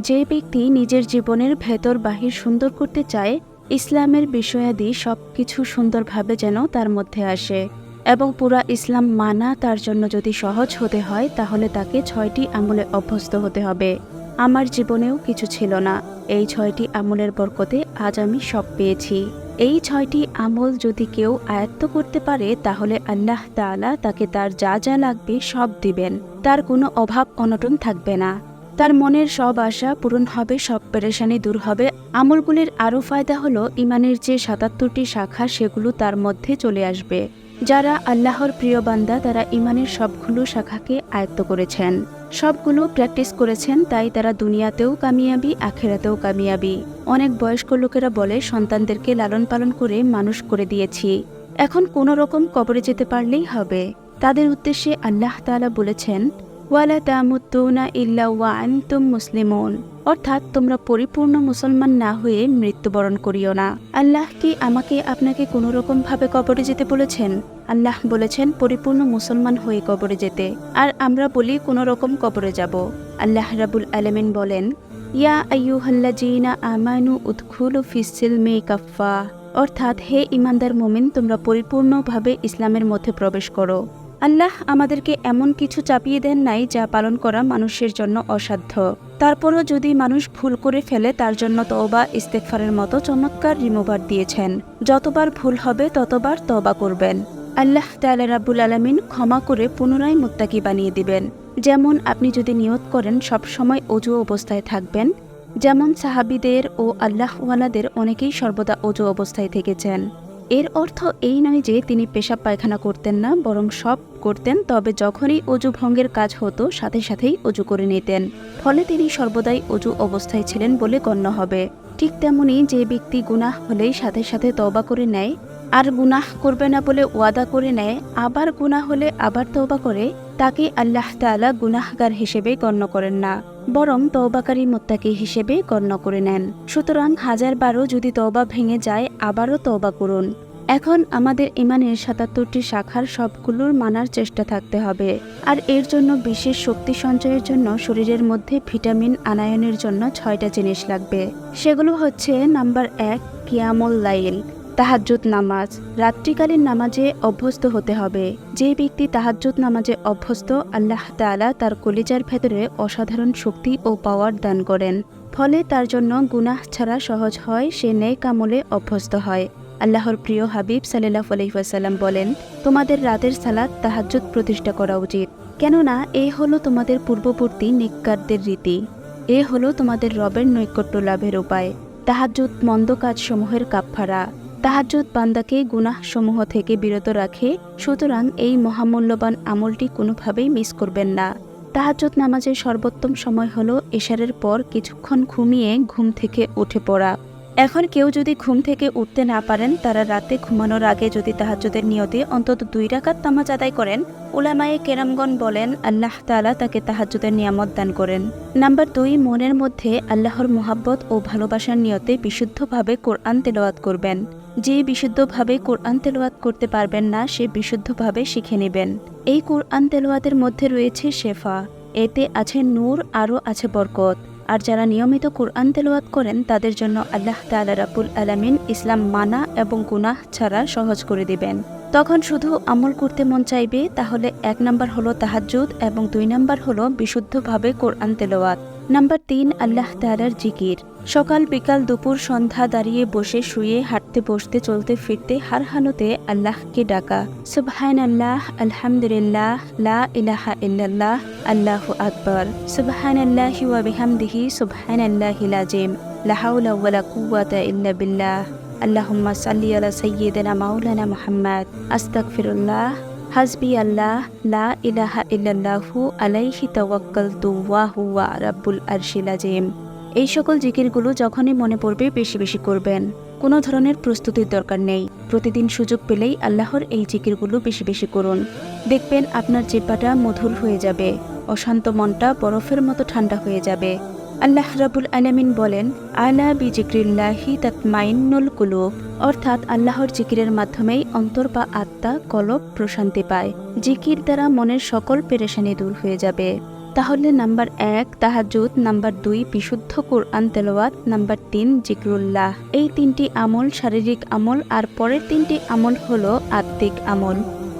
যে ব্যক্তি নিজের জীবনের ভেতর বাহির সুন্দর করতে চায়, ইসলামের বিষয়াদি সবকিছু সুন্দরভাবে যেন তার মধ্যে আসে এবং পুরা ইসলাম মানা তার জন্য যদি সহজ হতে হয়, তাহলে তাকে 6টি আমলে অভ্যস্ত হতে হবে। আমার জীবনেও কিছু ছিল না, এই 6টি আমলের বরকতে আজ আমি সব পেয়েছি। এই 6টি আমল যদি কেউ আয়ত্ত করতে পারে, তাহলে আল্লাহ তাআলা তাকে তার যা যা লাগবে সব দিবেন। তার কোনো অভাব অনটন থাকবে না, তার মনের সব আশা পূরণ হবে, সব পেরেশানি দূর হবে। আমলগুলির আরও ফায়দা হলো, ইমানের যে 77টি শাখা সেগুলো তার মধ্যে চলে আসবে। যারা আল্লাহর প্রিয় বান্দা তারা ইমানের সবগুলো শাখাকে আয়ত্ত করেছেন, সবগুলো প্র্যাকটিস করেছেন, তাই তারা দুনিয়াতেও কামিয়াবি, আখেরাতেও কামিয়াবি। অনেক বয়স্ক লোকেরা বলে, সন্তানদেরকে লালন পালন করে মানুষ করে দিয়েছি, এখন কোনো রকম কবরে যেতে পারলেই হবে। তাদের উদ্দেশ্যে আল্লাহ তাআলা বলেছেন, ওয়ালা তামুতুনা ইল্লা ওয়া আনতুম মুসলিমুন, অর্থাৎ তোমরা পরিপূর্ণ মুসলমান না হয়ে মৃত্যুবরণ করিও না। আল্লাহ কি আমাকে আপনাকে কোনো রকম ভাবে কবরে যেতে বলেছেন? আল্লাহ বলেছেন পরিপূর্ণ মুসলমান হয়ে কবরে যেতে, আর আমরা বলি কোনো রকম কবরে যাব। আল্লাহ রাব্বুল আলামিন বলেন, ইয়া আইয়ুহাল্লাযীনা আমানু উদখুলু ফিস-সিলমি কাফফা, অর্থাৎ হে ঈমানদার মুমিন, তোমরা পরিপূর্ণভাবে ইসলামের মধ্যে প্রবেশ করো। আল্লাহ আমাদেরকে এমন কিছু চাপিয়ে দেন নাই যা পালন করা মানুষের জন্য অসাধ্য। তারপরও যদি মানুষ ভুল করে ফেলে, তার জন্য তওবা ইস্তেগফারের মতো চমৎকার রিমুভার দিয়েছেন। যতবার ভুল হবে ততবার তওবা করবেন, আল্লাহ তাআলা রাব্বুল আলামিন ক্ষমা করে পুনরায় মুত্তাকি বানিয়ে দিবেন। যেমন আপনি যদি নিয়ত করেন সব সময় ওযু অবস্থায় থাকবেন, যেমন সাহাবীদের ও আল্লাহওয়ালাদের অনেকেই সর্বদা ওযু অবস্থায় থেকেছেন। এর অর্থ এই নয় যে তিনি পেশাব পায়খানা করতেন না, বরং সব করতেন, তবে যখনই অজু ভঙ্গের কাজ হতো সাথে সাথেই অজু করে নিতেন, ফলে তিনি সর্বদাই অজু অবস্থায় ছিলেন বলে গণ্য হবে। ঠিক তেমনি যে ব্যক্তি গুনাহ হলেই সাথে সাথে তওবা করে নেয়, আর গুনাহ করবে না বলে ওয়াদা করে নেয়, আবার গুনাহ হলে আবার তওবা করে, তাকে আল্লাহ তাআলা গুনাহগার হিসেবে গণ্য করেন না, বরং তওবাকারী মুত্তাকি হিসেবে গণ্য করে নেন। সুতরাং 1000বারও যদি তওবা ভেঙে যায়, আবারও তওবা করুন। এখন আমাদের ইমানের 77টি শাখার সবগুলোর মানার চেষ্টা থাকতে হবে, আর এর জন্য বিশেষ শক্তি সঞ্চয়ের জন্য শরীরের মধ্যে ভিটামিন আনায়নের জন্য 6টা জিনিস লাগবে। সেগুলো হচ্ছে, নাম্বার 1, কিয়ামুল লাইল, তাহাজ্জুদ নামাজ। রাত্রিকালীন নামাজে অভ্যস্ত হতে হবে। যে ব্যক্তি তাহাজ্জুদ নামাজে অভ্যস্ত, আল্লাহ তাআলা তার কলিজার ভেতরে অসাধারণ শক্তি ও পাওয়ার দান করেন, ফলে তার জন্য গুনাহ ছাড়া সহজ হয়, সে নেক আমলে অভ্যস্ত হয়। আল্লাহর প্রিয় হাবিব সাল্লাল্লাহু আলাইহি ওয়াসাল্লাম বলেন, তোমাদের রাতের সালাত তাহাজ্জুদ প্রতিষ্ঠা করা উচিত, কেননা এ হলো তোমাদের পূর্ববর্তী নেককারদের রীতি, এ হলো তোমাদের রবের নৈকট্য লাভের উপায়। তাহাজ্জুদ মন্দ কাজসমূহের কাফফারা। তাহাজ্জুদ বান্দাকে গুনাহ সমূহ থেকে বিরত রাখে, সুতরাং এই মহামূল্যবান আমলটি কোনোভাবেই মিস করবেন না। তাহাজ্জুদ নামাজের সর্বোত্তম সময় হলো এশারের পর কিছুক্ষণ ঘুমিয়ে ঘুম থেকে উঠে পড়া। এখন কেউ যদি ঘুম থেকে উঠতে না পারেন, তারা রাতে ঘুমানোর আগে যদি তাহাজ্জুদের নিয়তে অন্তত 2 রাকাত নামাজ আদায় করেন, উলামায়ে কেরামগণ বলেন আল্লাহ তাআলা তাকে তাহাজ্জুদের নিয়ামত দান করেন। নাম্বার 2, মনের মধ্যে আল্লাহর মুহাব্বত ও ভালোবাসার নিয়তে বিশুদ্ধভাবে কোরআন তেলাওয়াত করবেন। যে বিশুদ্ধভাবে কোরআন তেলাওয়াত করতে পারবেন না, সে বিশুদ্ধভাবে শিখে নেবেন। এই কোরআন তেলাওয়াতের মধ্যে রয়েছে শেফা, এতে আছে নূর, আরও আছে বরকত। আর যারা নিয়মিত কোরআন তেলাওয়াত করেন, তাদের জন্য আল্লাহ তাআলা রাব্বুল আলামিন ইসলাম মানা এবং গুনাহ ছাড়া সহজ করে দিবেন। তখন শুধু আমল করতে মন চাইবে। তাহলে 1 নাম্বার হলো তাহাজ্জুদ এবং 2 নাম্বার হলো বিশুদ্ধভাবে কোরআন তেলাওয়াত। নাম্বার 3, আল্লাহ তাআলার জিকির। সকাল বিকাল দুপুর সন্ধ্যা দাঁড়িয়ে বসে শুয়ে হাঁটতে বসতে চলতে ফিরতে হার হালতে আল্লাহকে ডাকা। সুবহানাল্লাহ, আলহামদুলিল্লাহ, লা ইলাহা ইল্লাল্লাহ, আল্লাহু আকবার, সুবহানাল্লাহি ওয়া বিহামদিহি, সুবহানাল্লাহিল আযীম, লা হাওলা ওয়ালা কুওয়াতা ইল্লা বিল্লাহ, আল্লাহুম্মা সাল্লি আলা সাইয়্যিদিনা মাওলানা মুহাম্মদ, আস্তাগফিরুল্লাহ, হাসবি আল্লাহ, লা ইলাহা ইল্লাল্লাহু, আলাইহি তাওয়াক্কালতু ওয়া হুয়া রাব্বুল আরশিল আযীম। এই সকল জিকিরগুলো যখনই মনে পড়বে বেশি বেশি করবেন। কোনো ধরনের প্রস্তুতির দরকার নেই। প্রতিদিন সুযোগ পেলেই আল্লাহর এই জিকিরগুলো বেশি বেশি করুন। দেখবেন আপনার জিহ্বাটা মধুর হয়ে যাবে, অশান্ত মনটা বরফের মতো ঠান্ডা হয়ে যাবে। আল্লাহ রাব্বুল আলামিন বলেন, আলা বিজিক্রিল্লাহি তাতমাইন্নুল কুলুব, অর্থাৎ আল্লাহর জিকিরের মাধ্যমেই অন্তর বা আত্মা, কলব প্রশান্তি পায়। জিকির দ্বারা মনের সকল পেরেশানি দূর হয়ে যাবে। তাহলে নাম্বার 1 তাহাজ্জুদ, নাম্বার 2 বিশুদ্ধ কোরআন তেলাওয়াত, নাম্বার 3 জিকরুল্লাহ। এই 3টি আমল শারীরিক আমল, আর পরের 3টি আমল হলো আত্মিক আমল।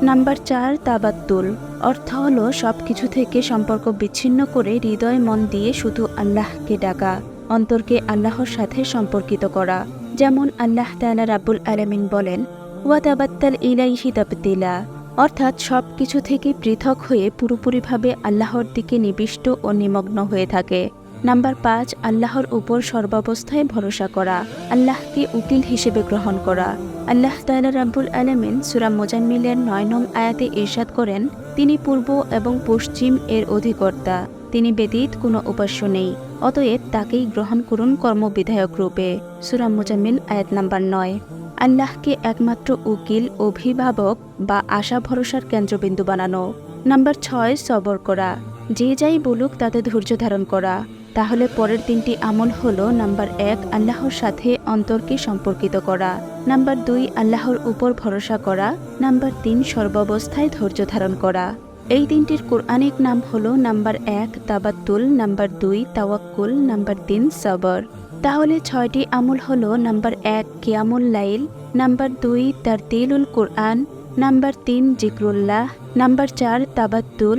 নাম্বার 4 তাবাত্তুল, অর্থ হলো সবকিছু থেকে সম্পর্ক বিচ্ছিন্ন করে হৃদয় মন দিয়ে শুধু আল্লাহকে ডাকা, অন্তরকে আল্লাহর সাথে সম্পর্কিত করা। যেমন আল্লাহ তাআলা রাব্বুল আলামিন বলেন, ওয়া তাবাত্তাল ইলাইহি তাবতিলা, অর্থাৎ সব কিছু থেকে পৃথক হয়ে পুরোপুরিভাবে আল্লাহর দিকে নিবিষ্ট ও নিমগ্ন হয়ে থাকে। নাম্বার 5 আল্লাহর উপর সর্বাবস্থায় ভরসা করা, আল্লাহকে উকিল হিসেবে গ্রহণ করা। আল্লাহ তাআলা রাব্বুল আলামিন সূরা মুজাম্মিলের 9 নং আয়াতে ইরশাদ করেন, তিনি পূর্ব এবং পশ্চিম এর অধিকর্তা, তিনি ব্যতীত কোনো উপাস্য নেই, অতএব তাকেই গ্রহণ করুন কর্মবিধায়ক রূপে। সূরা মুজাম্মিল আয়াত নাম্বার 9। আল্লাহকে একমাত্র উকিল, অভিভাবক বা আশা ভরসার কেন্দ্রবিন্দু বানানো। নাম্বার 6 সবর করা, যে যাই বলুক তাতে ধৈর্য ধারণ করা। তাহলে পরের 3টি আমল হলো, নাম্বার 1 আল্লাহর সাথে অন্তরকে সম্পর্কিত করা, নাম্বার 2 আল্লাহর উপর ভরসা করা, নাম্বার 3 সর্বাবস্থায় ধৈর্য ধারণ করা। এই 3টির কোরআনিক নাম হলো, নাম্বার 1 তাবাত্তুল, নাম্বার 2 তাওয়াক্কুল, নাম্বার 3 সবর। তাহলে 6টি আমল হলো, নাম্বার 1 কিয়ামুল লাইল, নাম্বার 2 তারতিলুল কোরআন, নাম্বার 3 জিকরুল্লাহ, নাম্বার 4 তাবাত্তুল,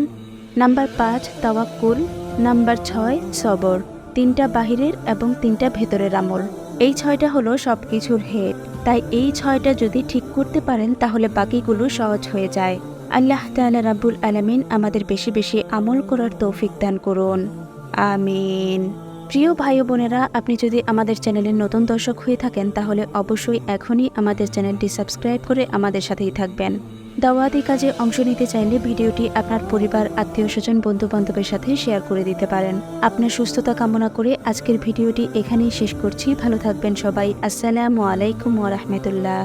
নাম্বার 5 তাওয়াক্কুল, নাম্বার 6 সবর। 3টা বাহিরের এবং 3টা ভেতরের আমল। এই 6টা হলো সব কিছুর হেড। তাই এই 6টা যদি ঠিক করতে পারেন তাহলে বাকিগুলো সহজ হয়ে যায়। আল্লাহ তাআলা রাব্বুল আলামিন আমাদের বেশি বেশি আমল করার তৌফিক দান করুন, আমিন। প্রিয় ভাই ও বোনেরা, আপনি যদি আমাদের চ্যানেলের নতুন দর্শক হয়ে থাকেন তাহলে অবশ্যই এখনই আমাদের চ্যানেলটি সাবস্ক্রাইব করে আমাদের সাথেই থাকবেন। দাওয়াতি কাজে অংশ নিতে চাইলে ভিডিওটি আপনার পরিবার, আত্মীয়-স্বজন, বন্ধু-বান্ধবের সাথে শেয়ার করে দিতে পারেন। আপনার সুস্থতা কামনা করে আজকের ভিডিওটি এখানেই শেষ করছি। ভালো থাকবেন সবাই। আসসালামু আলাইকুম ওয়া রাহমাতুল্লাহ।